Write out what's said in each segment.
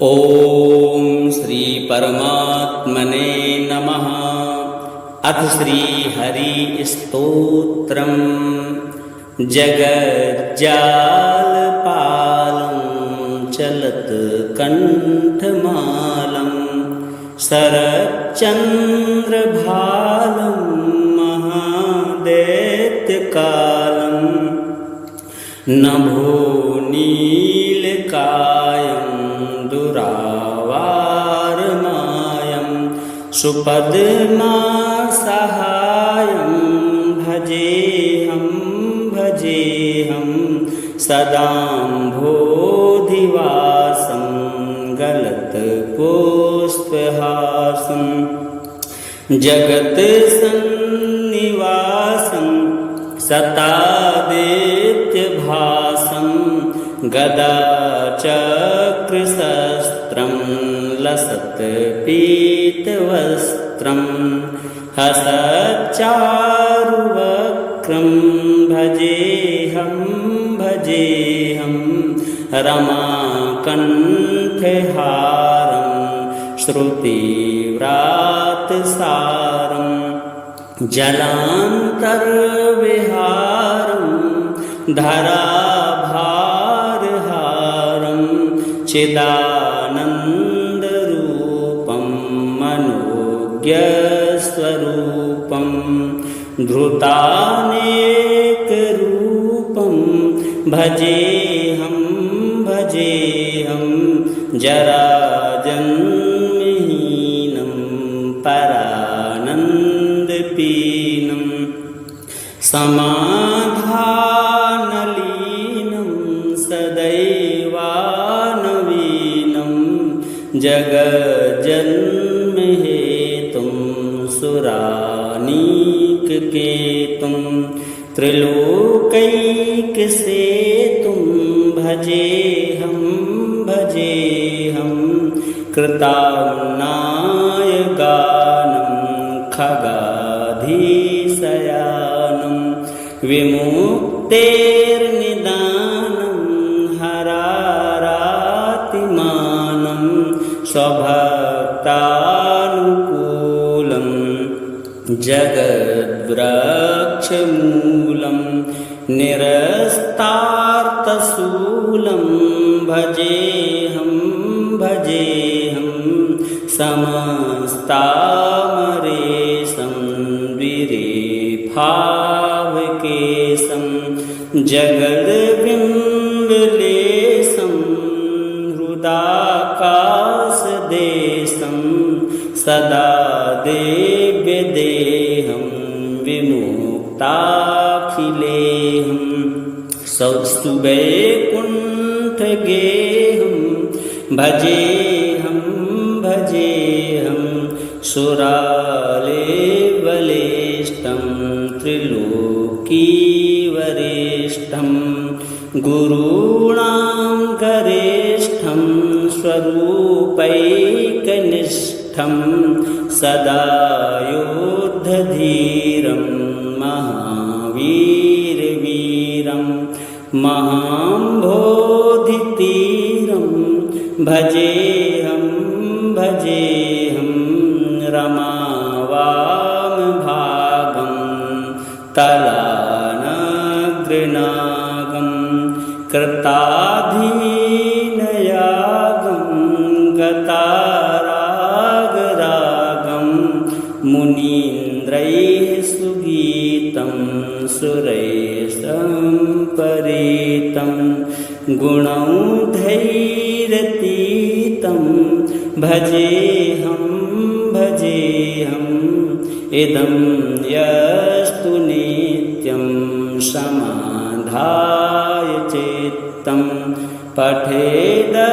ओम श्री परमात्मने नमः। अथ श्री हरि स्तोत्रम। जगज्जालपालं चलत कंठमालं शरच्चंद्रभालं महादैत्यकालं नभो नीलकायं दुरावारमायं सुपद्मासहायं भजेऽहं सदाम्भोधिवासं गलत्पुष्पहासं जगत्सन्निवासं सतादित्यभासं गदाचक्रशस्त्रं लसत्पीतवस्त्रं हसच्चारुवक्त्रं भजेऽहं रमाकण्ठहारं श्रुतिव्रातसारं जलान्तर्विहारं धराभारहारं चिदानन्दरूपं मनोज्ञस्वरूपं धृतानेकरूपं भजेऽहं जराजन्महीनं परानन्दपीनं समाधानलीनं सदैवानवीनं जगज्जन्महेतुं सुरानीककेतुं त्रिलोकैकसेतुं भजेऽहं कृताम्नायगानं खगाधीशयानं विमुक्तेर्निदानं हरारातिमानं स्वभक्तानुकूलं जगद्वृक्षमूलं निरस्तार्थशूलं भजेऽहं समस्तामरेशं द्विरेफावकेशं जगद्बिम्बलेशं हृदाकाशदेशं सदा देव्यदेहं विमुक्ताखिलेहं सौस्तुवैकुण्ठगेहं भजेऽहं सुरालेबलेष्टं त्रिलोकीवरेष्ठं गुरूणां गरेष्ठं स्वरूपैकनिष्ठं सदा योद्धधीरं महावीरवीरं महाम्भोधितीरं भजेऽहं रमावामभागं तलानग्रनागं कृताधीनयागं गतारागरागं मुनीन्द्रैः सुगीतं सुरैः सम्परीतं गुणौघैरतीतं भजेऽहं इदं यस्तु नित्यं समाधाय चित्तं पठेदष्टकं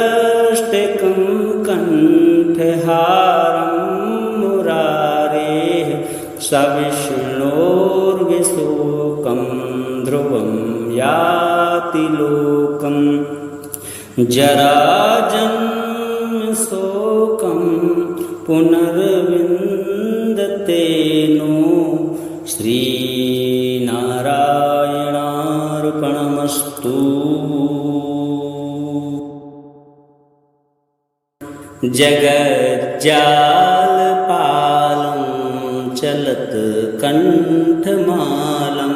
कण्ठहारं मुरारेः सविष्णोर्विशोकं ध्रुवं याति लोकं जराजन्मशोकं पुनर्विन्दते नो श्रीनारायणार्पणमस्तु। जगज्जालपालं चलत कंठमालं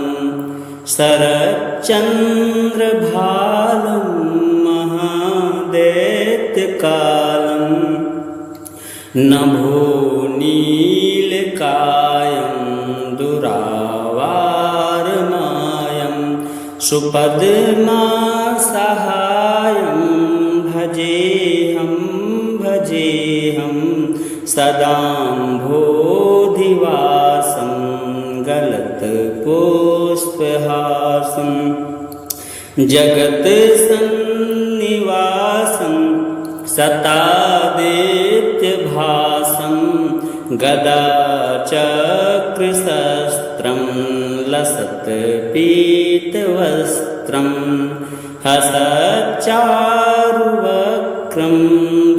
शरच्चन्द्रभालं महादैत्यकालं नभो नीलकायं दुरावारमायं सुपद्मासहायं भजेऽहं सदाम्भोधिवासं गलत्पुष्पहासं जगत्सन्निवासं सतादित्यभासं गदाचक्रशस्त्रं लसत्पीतवस्त्रं हसच्चारुवक्त्रं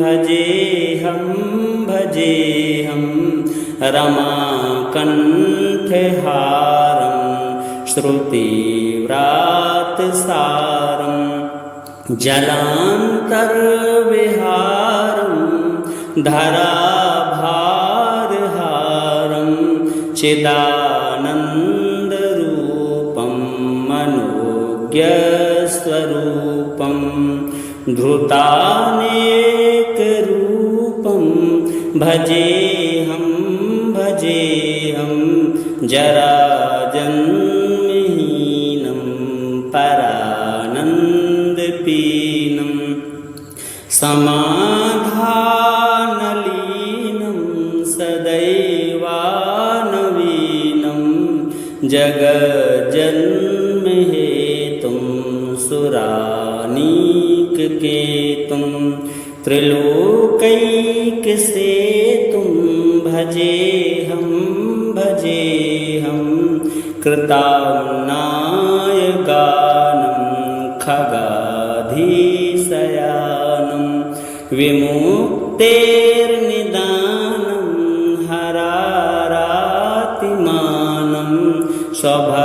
भजेऽहं रमाकण्ठहारं श्रुतिव्रातसारं जलान्तर्विहारं धराभारहारं चिदानन्दरूपं मनोज्ञस्वरूपं धृतानेकरूपं भजेऽहं जराजन्महीनं परानन्दपीनं समाधानलीनं सदैवानवीनं जगज्जन्महेतुं सुरानीककेतुं त्रिलोकैकसेतुं भजेऽहं कृताम्नायगानं खगाधीशयानं विमुक्तेर्निदानं हरारातिमानं स्वभक्तानुकूलं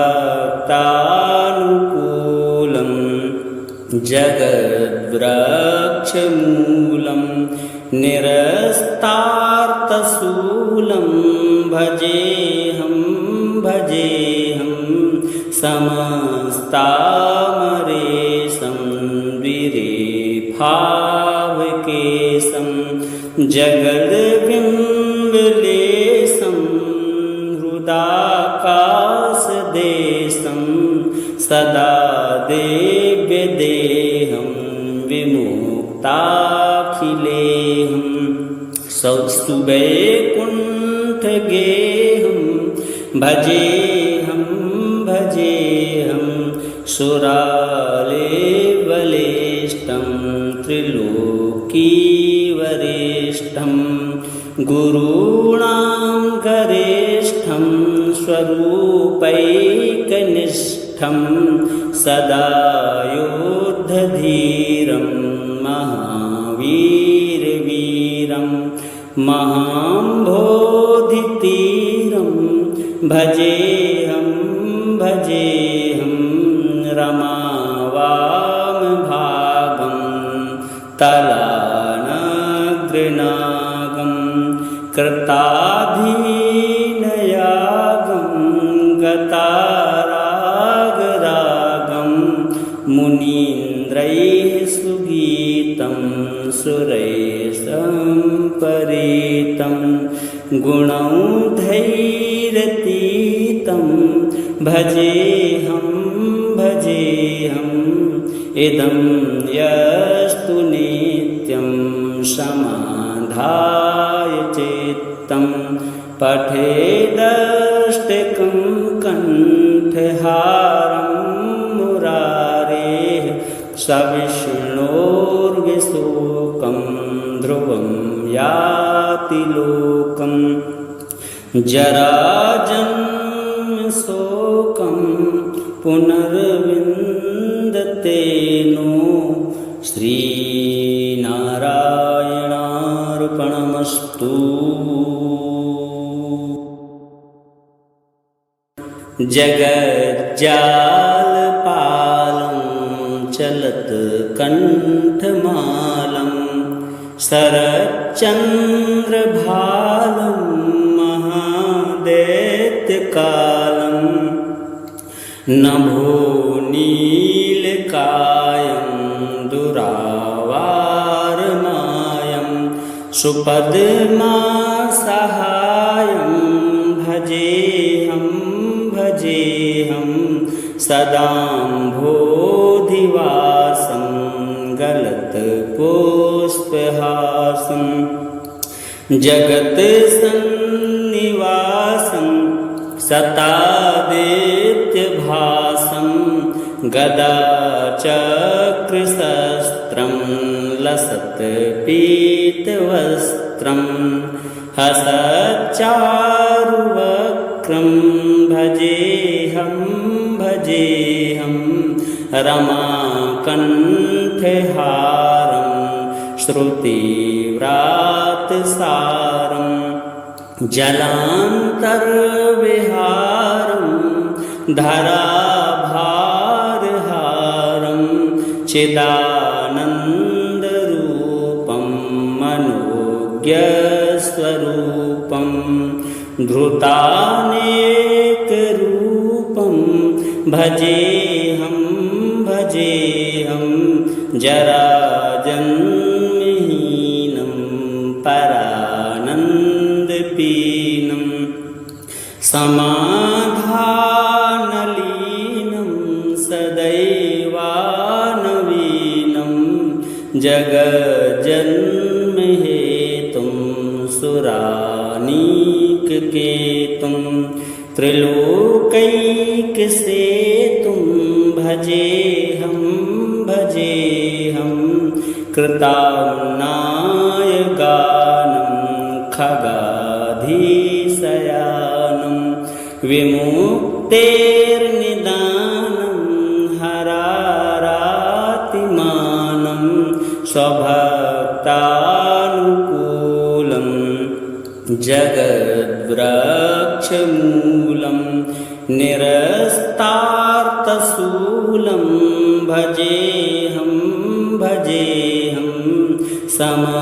जगद्वृक्षमूलं निरस्तार्थशूलं भजेऽहं समस्तामरेशं विरेफावकेशं जगद्बिम्बलेशं हृदाकाशदेशं सदा देव्यदेहं विमुक्ताखिलेहं सौस्तुवैकुण्ठगेहं भजेऽहं सुरालेवलेष्टं त्रिलोकीवरेष्ठं गुरूणां गरेष्ठं स्वरूपैकनिष्ठं सदा योद्धधीरं महावीरवीरं महाम्भोधितीरं भजेऽहं रमावामभागं तलानग्रनागं कृताधीनयागं गतारागरागं मुनीन्द्रैः सुगीतं सुरैः सम्परीतं गुणौघैरतीतं भजेऽहं इदं यस्तु नित्यं समाधाय चित्तं पठेदष्टकं कण्ठहारं मुरारेः सविष्णोर्विशोकं ध्रुवं याति लोकं जराजन्मशोकं पुनर्विन्दते नो श्रीनारायणार्पणमस्तु। जगज्जालपालं चलत कंठमालं शरच्चन्द्रभालं महादैत्यकालं नभो नीलकायं दुरावारमायं सुपद्मासहायं भजेऽहं सदाम्भोधिवासं गलत्पुष्पहासं जगत्सन्निवासं सतादित्यभासं गदाचक्रशस्त्रं लसत्पीतवस्त्रं हसच्चारुवक्त्रं भजेऽहं रमाकण्ठहारं श्रुतिव्रातसारं जलान्तर्विहारं धराभारहारं चिदानन्दरूपं मनोज्ञस्वरूपं धृतानेकरूपं भजेऽहं जराजन्महीनं परानन्दपीनं समाधानलीनं सदैवानवीनं जगज्जन्महेतुं सुरानीककेतुं त्रिलोकैकसेतुं भजेऽहं कृताम्नायगानं खगाधीशयानं विमुक्तेर्निदानं हरारातिमानं स्वभक्तानुकूलं जगद्वृक्षमूलं निरस्तार्थशूलं भजेऽहं समस्तामरेशं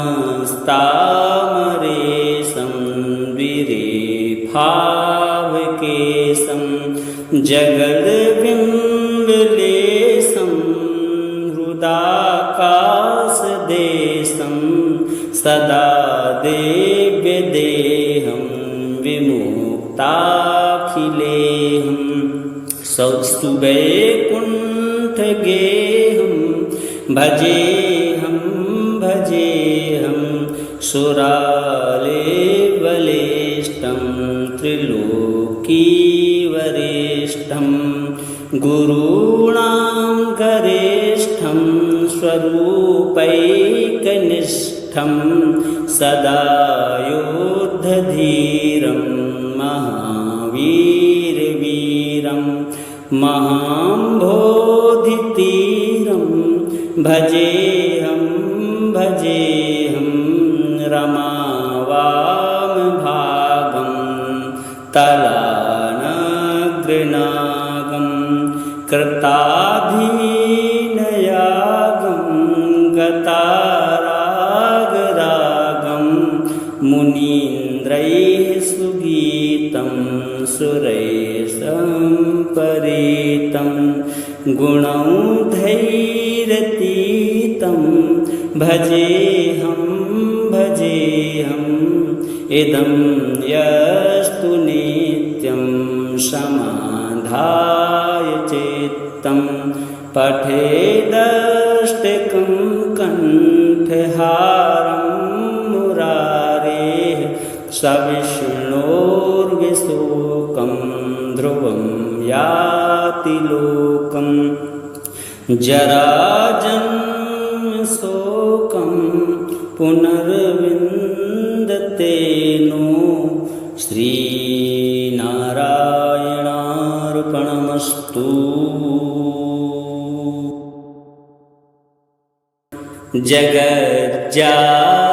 द्विरेफावकेशं जगद्बिम्बलेशं हृदाकाशदेशं सदा देव्यदेहं विमुक्ताखिलेहं सौस्तुवैकुण्ठगेहं भजेऽहं सुरालेबलेष्टं त्रिलोकीवरेष्ठं गुरूणां गरेष्ठं स्वरूपैकनिष्ठं सदा योद्धधीरं महावीरवीरं महाम्भोधितीरं भजेऽहं रमावामभागं तलानग्रनागं कृताधीनयागं गतारागरागं मुनीन्द्रैः सुगीतं सुरैः सम्परीतं गुणौघैरतीतं भजेऽहं इदं यस्तु नित्यं समाधाय चित्तं पठेदष्टकं कण्ठहारं मुरारेः सविष्णोर्विशोकं ध्रुवं याति लोकं जराजन्मशोकं पुनर्विन्दते नो श्रीनारायणार्पणमस्तु।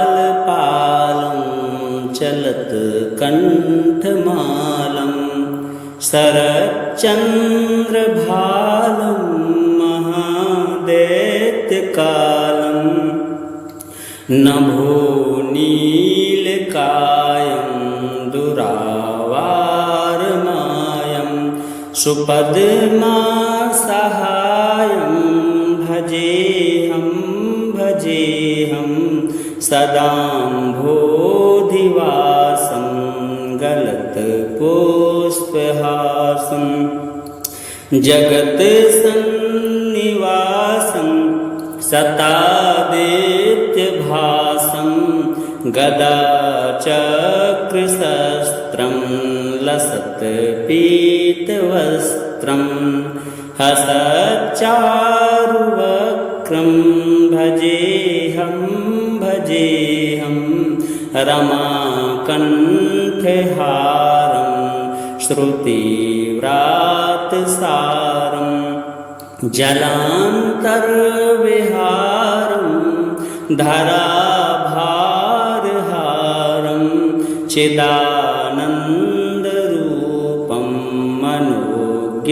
जगज्जालपालं चलत्कण्ठमालं शरच्चन्द्रभालं महादैत्यकालं नभो नीलकायं दुरावारमायं सुपद्मासहायं भजेऽहं सदाम्भोधिवासं गलत्पुष्पहासं जगत्सन्निवासं सतादित्यभासं गदाचक्रशस्त्रं लसत्पीतवस्त्रं हसच्चारुवक्त्रं भजेऽहं रमाकण्ठहारं श्रुतिव्रातसारं जलान्तर्विहारं धराभारहारं चिदानन्दरूपं मनोज्ञस्वरूपं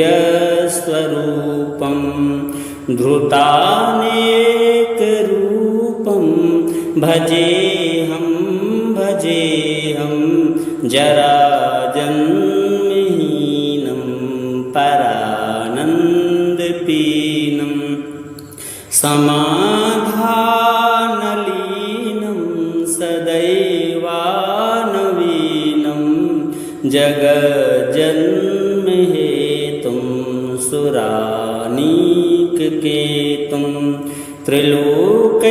धृतानेकरूपं भजेऽहं जराजन्महीनं परानन्दपीनं समाधानलीनं सदैवानवीनं जगज्जन्महेतुं सुरानीककेतुं त्रिलोकैकसेतुं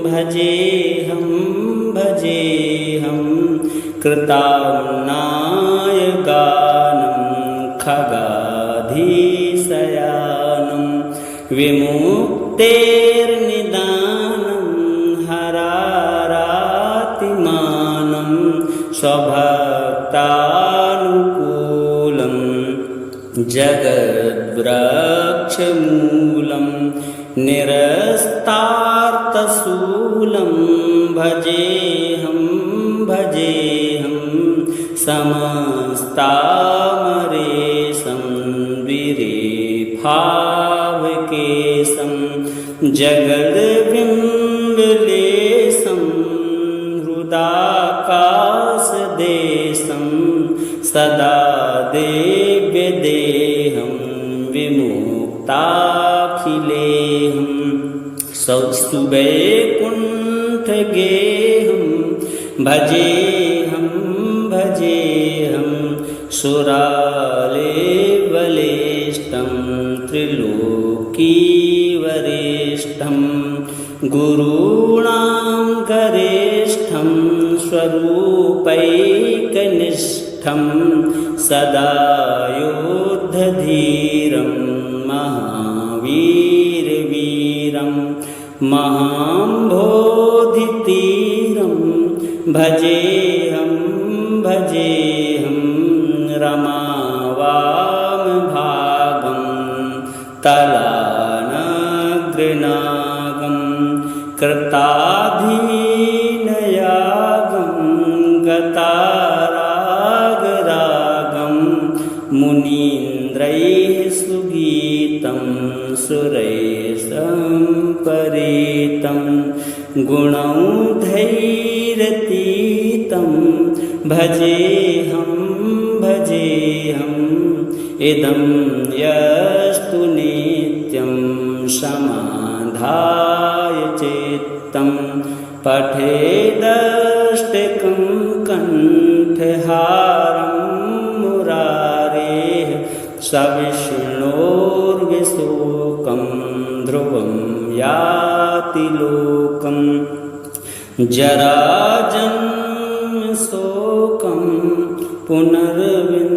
भजेऽहं कृताम्नायगानं खगाधीशयानं विमुक्तेर्निदानं हरारातिमानं स्वभक्तानुकूलं जगद्वृक्षमूलं निरस्तार्थशूलं भजेऽहं समस्तामरेशं द्विरेफावकेशं जगद्बिम्बलेशं हृदाकाशदेशं सदा देव्यदेहं विमुक्ताखिलेहं सुवैकुण्ठगेहं भजेऽहं सुरालेबलेष्टं त्रिलोकीवरेष्ठं गुरूणां गरेष्ठं स्वरूपैकनिष्ठं सदा योद्धधीरं महावीरवीरं महाम्भोधितीरं भजेऽहं रमावामभागं तलानग्रनागं कृताधीनयागं गतारागरागं मुनीन्द्रैः सुगीतं सुरैः सम्परीतं गुणौघैरतीतं भजेऽहं इदं यस्तु नित्यं समाधाय चित्तं पठेदष्टकं कण्ठहारं मुरारेः सविष्णोर्विशोकं ध्रुवं याति लोकं जराजन्मशोकं पुनर्विन्दते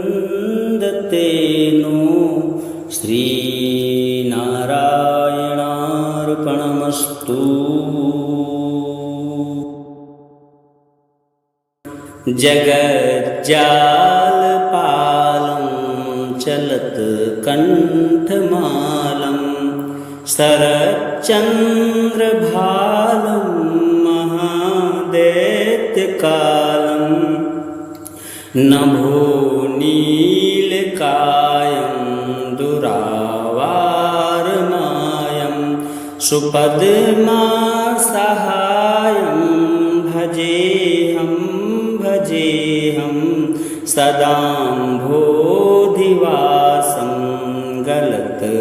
नो श्रीनारायणार्पणमस्तु। जगज्जालपालं चलत्कण्ठमालं शरच्चन्द्रभालं महादैत्यकालं नभो नीलकायं दुरावारमायं सुपद्मा सहायं भजेऽहं सदाम्भोधिवासं गलत्पुष्पहासं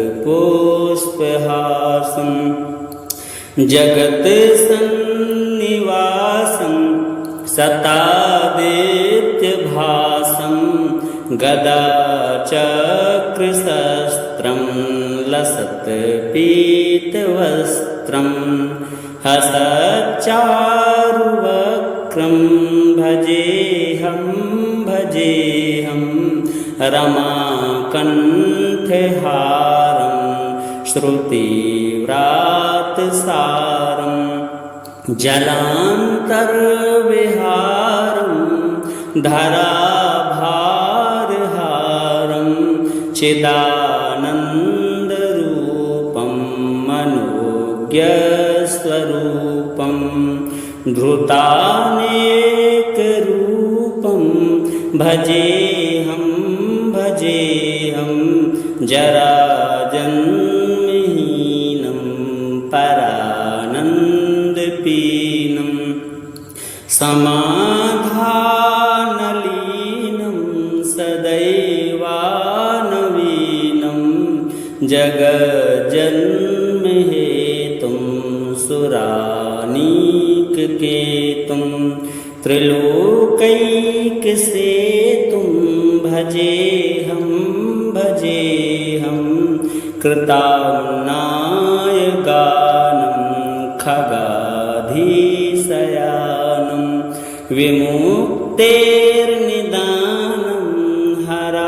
जगत्सन्निवासं सतादित्यभासं गदाचक्रशस्त्रं लसत्पीतवस्त्रं हसच्चारुवक्त्रं भजेऽहं रमाकण्ठहारं श्रुतिव्रातसारं जलान्तर्विहारं धराभारहारं चिदानन्दरूपं मनोज्ञस्वरूपं धृतानेकरूपं भजेऽहं जराजन्महीनं परानन्दपीनं समाधानलीनं सदैवानवीनं जगज्जन्महेतुं सुरानीककेतुं त्रिलोकैकसेतुं भजेऽहं कृताम्नायगानं खगाधीशयानं विमुक्तेर्निदानं हरारातिमानं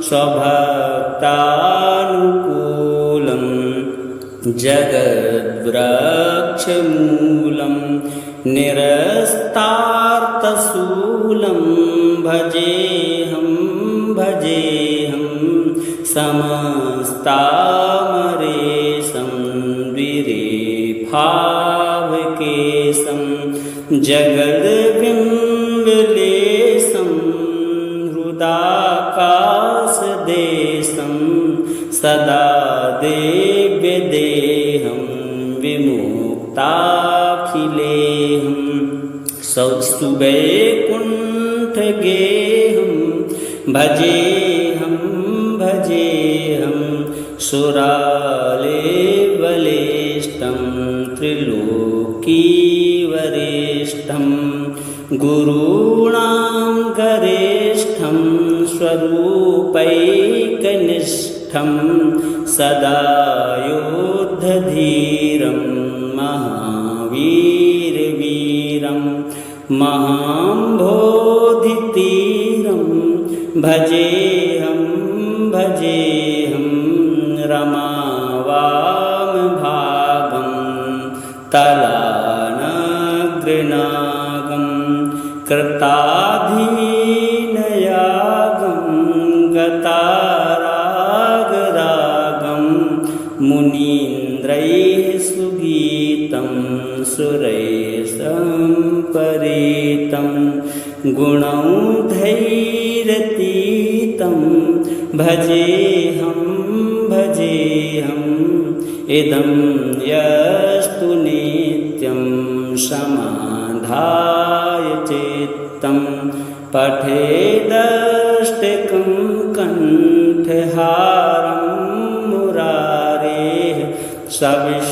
स्वभक्तानुकूलं जगद्वृक्षमूलं निरस्तार्थशूलं भजेऽहं समस्तामरेशं द्विरेफावकेशं जगद्बिम्बलेशं हृदाकाशदेशं सदा देव्यदेहं विमुक्ताखिलेहं सौस्तुवैकुण्ठगेहं भजेऽहं सुरालेवलेष्टं त्रिलोकीवरेष्ठं गुरूणां गरेष्ठं स्वरूपैकनिष्ठं सदा योद्धधीरं महावीरवीरं महाम्भोधितीरं भजेऽहं रमावामभागं तलानग्रनागं कृताधीनयागं गतारागरागं मुनीन्द्रैः सुगीतं सुरैः सम्परीतं गुणौघैरतीतं भजेऽहं इदं यस्तु नित्यं समाधाय चित्तं पठेदष्टकं कण्ठहारं मुरारेः सविष्णोर्विशोकं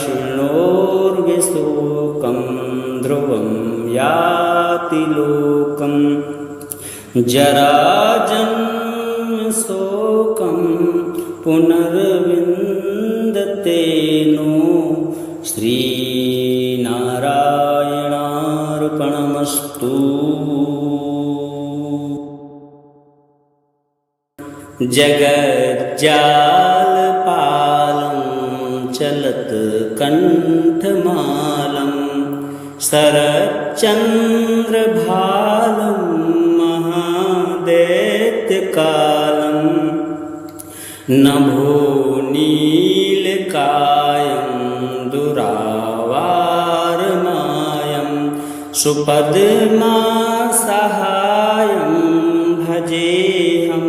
ध्रुवं याति लोकं जराजन्मशोकं पुनर्विन्दते नो श्रीनारायणार्पणमस्तु। जगज्जालपालं चलत्कण्ठमालं शरच्चन्द्रभालं महादैत्यकालं नभो नीलकायं दुरावारमायं सुपद्मासहायं भजेऽहं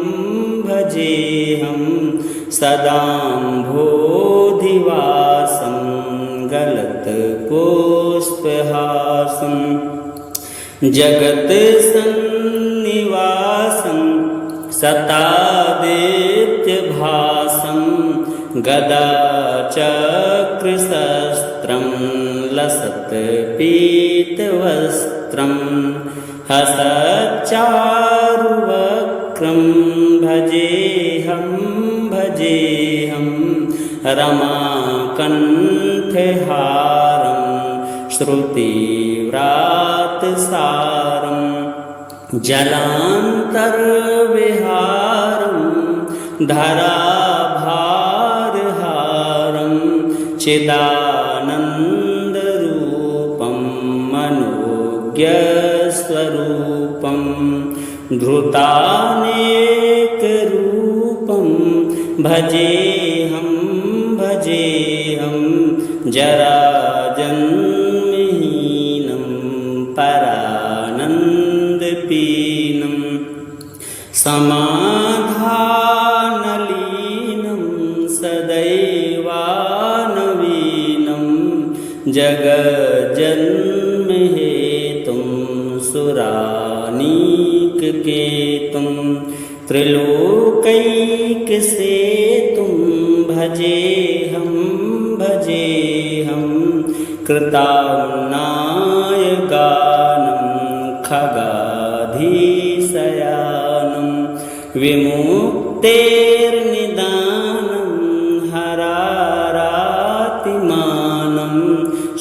सदाम्भोधिवासं गलत्पुष्पहासं जगत्सन्निवासं सतादित्यभासं गदाचक्रशस्त्रं लसत्पीतवस्त्रं हसच्चारुवक्त्रं भजेऽहं रमाकण्ठहारं श्रुतिव्रातसारं जलान्तर्विहारं धराभारहारं चिदानन्दरूपं मनोज्ञस्वरूपं धृतानेकरूपं भजेऽहं जराजन्महीनं परानन्दपीनं समाधानलीनं सदैवानवीनं जगज्जन्महेतुं सुरानीककेतुं त्रिलोकैकसेतुं भजेऽहं कृताम्नायगानं खगाधीशयानं विमुक्तेर्निदानं हरारातिमानं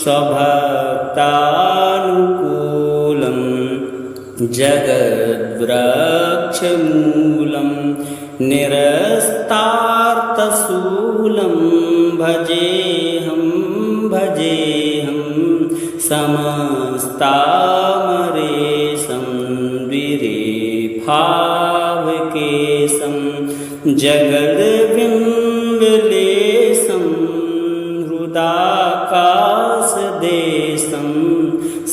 स्वभक्तानुकूलं जगद्वृक्षमूलं निरस्तार्थशूलं भजेऽहं समस्तामरेशं द्विरेफावकेशं जगद्बिम्बलेशं हृदाकाशदेशं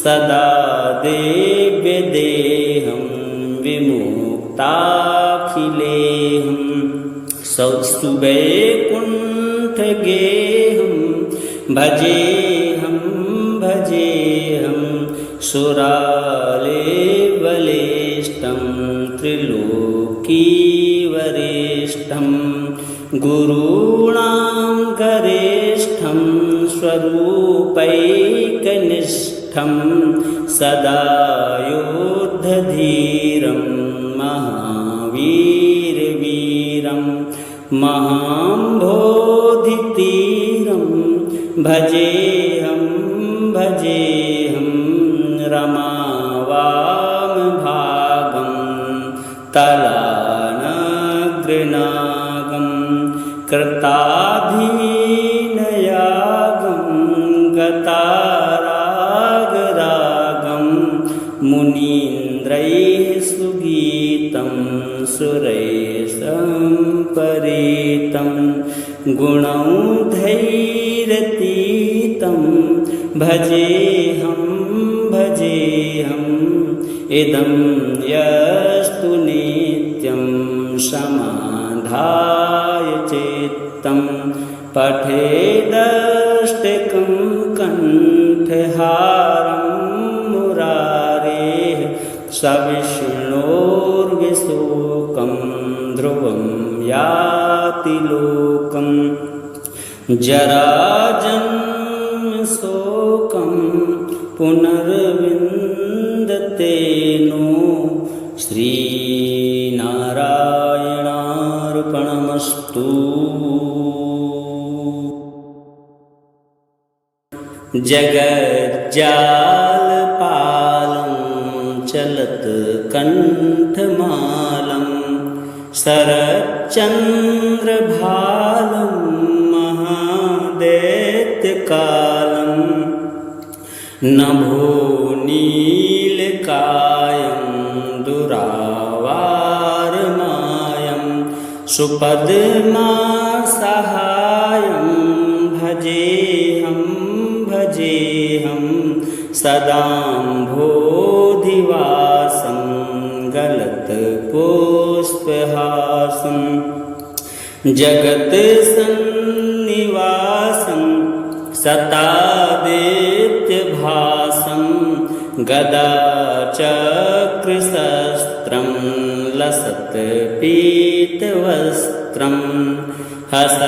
सदा देव्यदेहं विमुक्ताखिलेहं सुवैकुण्ठगेहं भजेऽहं सुरालेबलेष्टं त्रिलोकीवरेष्ठं गुरूणां गरेष्ठं स्वरूपैकनिष्ठं सदा योद्धधीरं महावीरवीरं महाम्भोधितीरं भजेऽहं रमावामभागं तलानग्रनागं कृताधीनयागं गतारागरागं मुनीन्द्रैः सुगीतं सुरैः सम्परीतं गुणौघैरतीतं भजेऽहं इदं यस्तु नित्यं समाधाय चित्तं पठेदष्टकं कण्ठहारं मुरारेः सविष्णोर्विशोकं ध्रुवं याति लोकं जराजन्मशोकं पुनर्विन्दते नो श्रीनारायणार्पणमस्तु। जगज्जालपालं चलत्कण्ठमालं शरच्चन्द्रभालं महादैत्यकालं नभो नीलकायं दुरावारमायं सुपद्मासहायं भजेऽहं सदाम्भोधिवासं गलत्पुष्पहासं जगत सन्निवासं सतादित्यभासं गदा चक्रशस्त्रं लसत्पीतवस्त्रं हसच्चारुवक्त्रं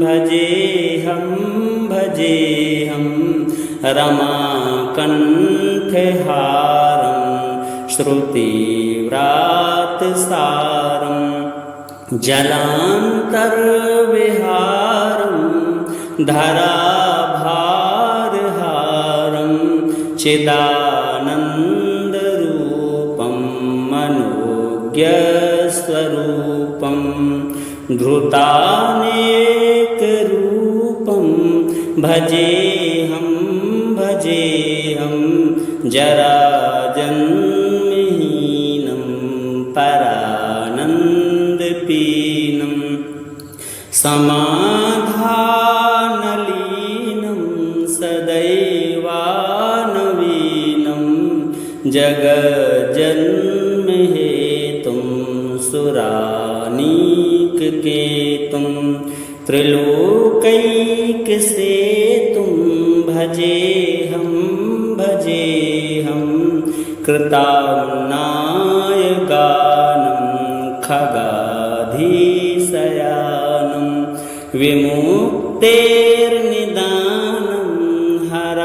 भजेऽहं रमाकण्ठहारं श्रुतिव्रातसारं जलान्तर्विहारं धराभारहारं चिदानन्दरूपं मनोज्ञस्वरूपं धृतानेकरूपं भजेऽहं जराजन्महीनं परानन्दपीनं समाधानलीनं सदैवानवीनं जगज्जन्महेतुं सुरानीककेतुं त्रिलोकैकसेतुं भजेऽहं कृताम्नायगानं खगाधीशयानं विमुक्तेर्निदानं हरारातिमानं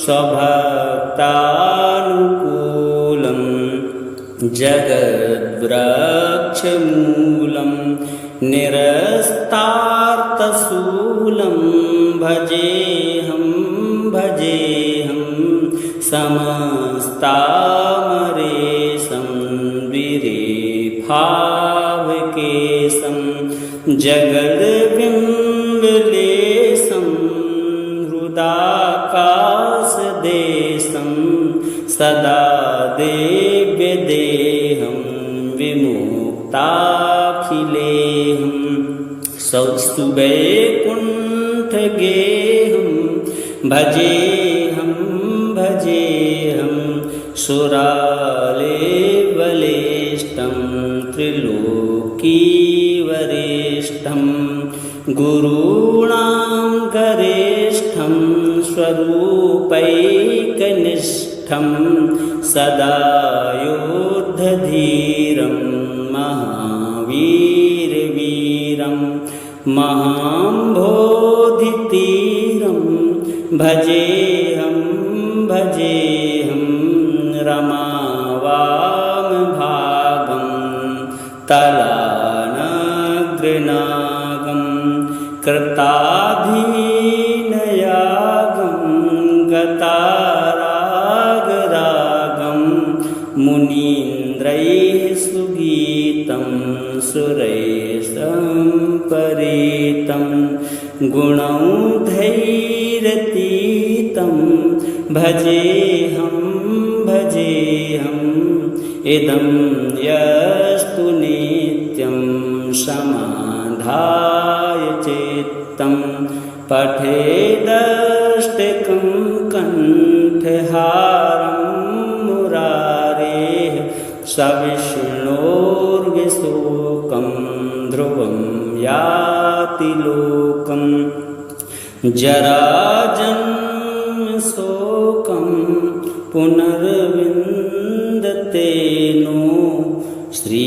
स्वभक्तानुकूलं जगद्वृक्षमूलं निरस्तार्थशूलं भजेऽहं समस्तामरेशं विरेफावकेशं जगद्बिम्बलेशं हृदाकाशदेशं सदा देव्यदेहं विमुक्ताखिलेहं सौस्तुवैकुण्ठगेहं भजेऽहं सुरालेबलेष्टं त्रिलोकीवरेष्ठं गुरूणां गरेष्ठं स्वरूपैकनिष्ठं सदा योद्धधीरं महावीरवीरं महाम्भोधितीरं भजेऽहं रमावामभागं तलानग्रनागं कृताधीनयागं गतारागरागं मुनीन्द्रैः सुगीतं सुरैः सम्परीतं गुणौघैरतीतं भजेऽहं इदं यस्तु नित्यं समाधाय चित्तं पठेदष्टकं कण्ठहारं मुरारेः सविष्णोर्विशोकं ध्रुवं याति लोकं जराजन्मशोकं पुनर्विन्दते नो श्री